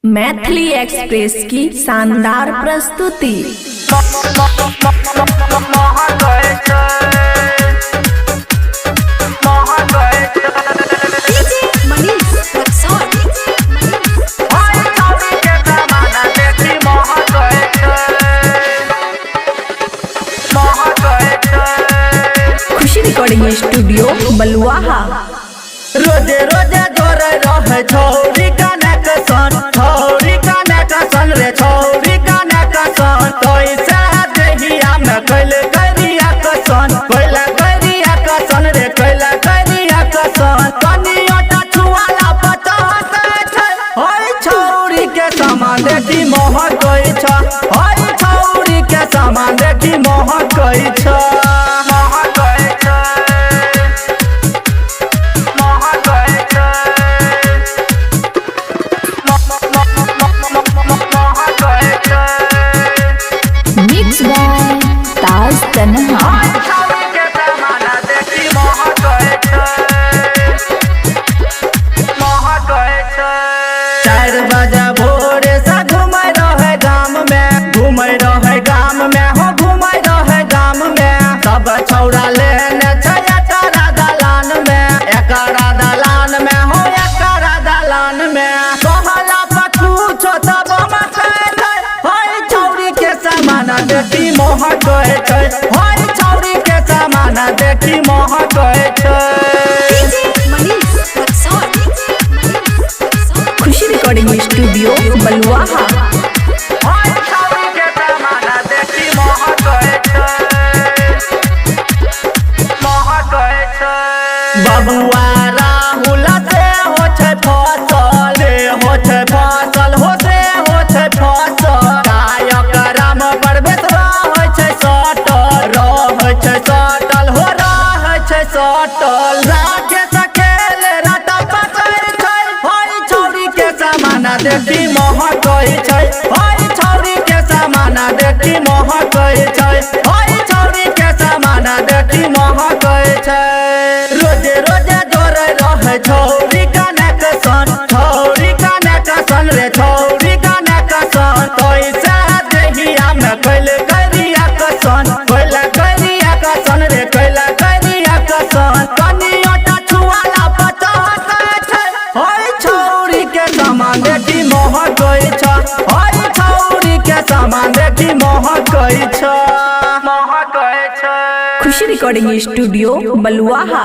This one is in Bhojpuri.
मैथिली एक्सप्रेस की शानदार प्रस्तुति। खुशी रिकॉर्डिंग स्टूडियो बलुआहा। रोजे रोजे जोरे रहे छौरी कनेक्शन, छौरी कनेक्शन रे छौरी कनेक्शन। कैसे देहिया में कैल करिया कसन, कैल करिया कसन रे कैल करिया कसन। कनियोटा छुआला पचास छै, होय छौरी के सामान देखी महकै छ, होय छौरी के सामान देखी महकै छ। मिक्स बाय ताज तन्हा। 4 बजे भोरे से घूमे रहे गाम में, घूमे रहे गाम में, हो घूमे रहे गाम में। सब छौड़ा लेने छै एकरा दलान में, एकरा दलान में, हो एकरा दलान में। कहला पछू छो तब मकै छै, होय छौरी के सामान देखी महकै छै, होय छौरी के सामान देखी महकै छै। खुशी रिकॉर्डिंग स्टूडियो बलुआहा। बबुआ राहुल से हो छै फसल, हो छै फसल, हो से हो छै फसल। गायक राम परवेश रहै छै सटल, रहै छै सटल, हो रहै छै सटल। राखे सकेल राता पकड़ छै, होय छौरी के सामान देखी महकै छै, होय छौरी के सामान देखी महकै छै, होय छौरी के सामान देखी महकै छै। रोजे रोजे जोरे रहे छौरी कनेक्शन, छौरी कनेक्शन रे छौरी कनेक्शन। कैसे देहिया में कैल करिया कसन, कैल करिया कसन रे कैल करिया कसन। कनियोटा छुआला पचास छै, होय छौरी के सामान देखी महकै छ, होय छौरी के सामान देखी महकै छ, महकै छ। खुशी रिकॉर्डिंग स्टूडियो बलुआहा।